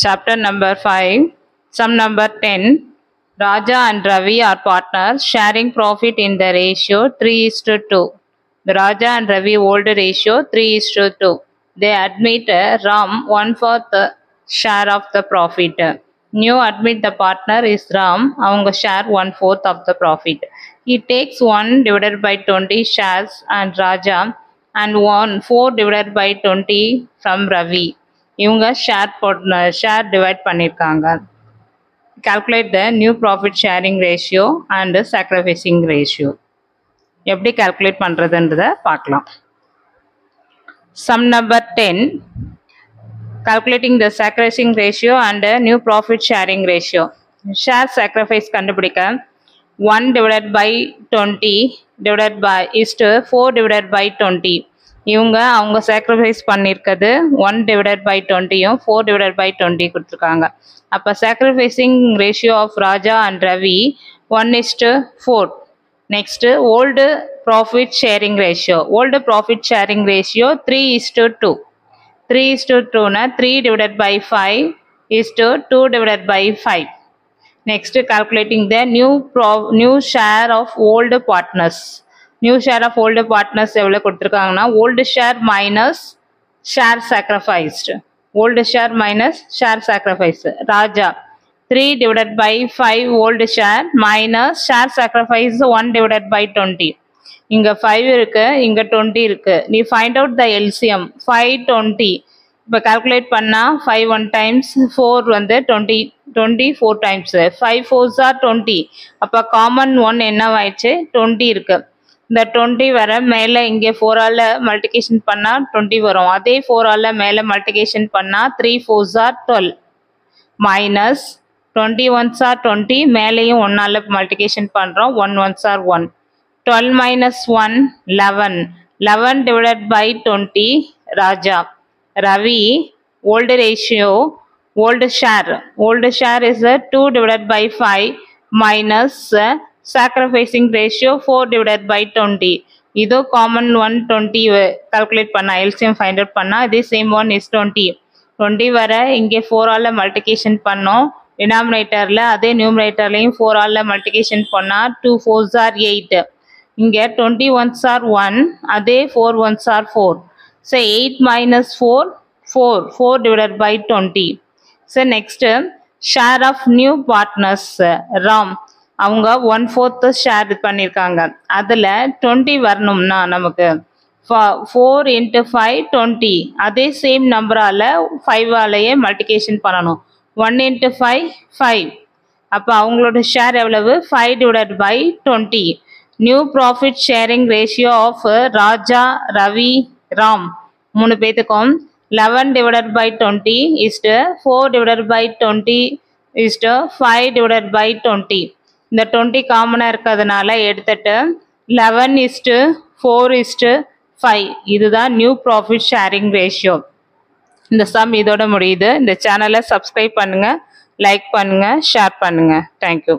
Chapter number 5, sum number 10. Raja and Ravi are partners sharing profit in the ratio 3:2. The Raja and Ravi hold ratio 3:2. They admit Ram 1/4 share of the profit. New admit the partner is Ram, avanga share 1/4 of the profit. He takes 1 divided by 20 shares and Raja and 4 divided by 20 from Ravi. இவங்க share divide பண்ணியிருக்காங்க. Calculate the new profit sharing ratio and sacrificing ratio. எப்படி calculate பண்ணுறதுன்றதை பார்க்கலாம். Sum number 10. Calculating the sacrificing ratio and new profit sharing ratio. Share sacrifice கண்டுபிடிக்க 1 divided by 20 divided by is to 4 divided by 20. இவங்க அவங்க sacrifice பண்ணியிருக்கிறது 1 divided by 20யும் 4 divided by 20 கொடுத்துருக்காங்க. அப்போ sacrificing ratio of Raja and Ravi 1:4. Next, old profit sharing ratio. Old profit sharing ratio 3:2. 3:2 na 3 divided by 5 is to 2 divided by 5. Next, calculating the new share of old partners. New share of old partners எவ்வளோ கொடுத்துருக்காங்கன்னா old share minus share sacrificed. Old share minus share sacrifice. Raja 3 divided by 5 old share minus share sacrifice 1 divided by 20. இங்கே 5 இருக்கு, இங்கே 20 இருக்கு. நீ find out the LCM 5 20. இப்போ calculate பண்ணால் 5 1 times 4 வந்து 20 20 4 times 5 4s are 20. அப்போ காமன் 1 என்னவாயிடுச்சு 20 இருக்கு. இந்த 20 வர மேலே இங்கே 4ஆல் மல்டிகேஷன் பண்ணால் 20 வரும். அதே 4ஆல் மேலே மல்டிகேஷன் பண்ணால் 3 4s are 12 minus 21s are 20 மேலேயும் 1ஆல் மல்டிகேஷன் பண்ணுறோம் 1 1s are 1. 12 minus 1 11. 11 divided by 20 Raja. Ravi old ratio old share is 2 divided by 5 minus sacrificing ratio 4 divided by 20. இதோ காமன் 120 கால்குலேட் பண்ணா LCM ஃபைண்ட் அவுட் பண்ணா இதே சேம் ஒன் இஸ் 20 வர இங்கே 4ஆல் மல்டிகேஷன் பண்ணோம் டினாமினேட்டரில், அதே நியூமரேட்டர்லையும் 4ஆல் மல்டிகேஷன் பண்ணால் 2 4s are 8. இங்கே 21s are 1, அதே 4 1s are 4. So 8 minus 4 divided by 20. So next, share of new partners Ram. அவங்க 1/4 ஷேர் பண்ணியிருக்காங்க. அதில் 20 வரணும்னா நமக்கு 4 into 5 20. அதே சேம் நம்பரால் 5ஆலேயே மல்டிகேஷன் பண்ணணும். 1 into 5 5. அப்போ அவங்களோட ஷேர் எவ்வளவு 5 divided by 20. New profit sharing ratio of Raja Ravi Ram 3 பேத்துக்கும் 11 divided by 20 is to 4 divided by 20 is to 5 divided by 20. இந்த 20 காமனாக இருக்கிறதுனால எடுத்துட்டு 11:4:5. இதுதான் நியூ ப்ராஃபிட் ஷேரிங் ரேஷியோ. இந்த சம் இதோட முடியுது. இந்த சேனலை சப்ஸ்கிரைப் பண்ணுங்கள், லைக் பண்ணுங்கள், ஷேர் பண்ணுங்கள். தேங்க்யூ.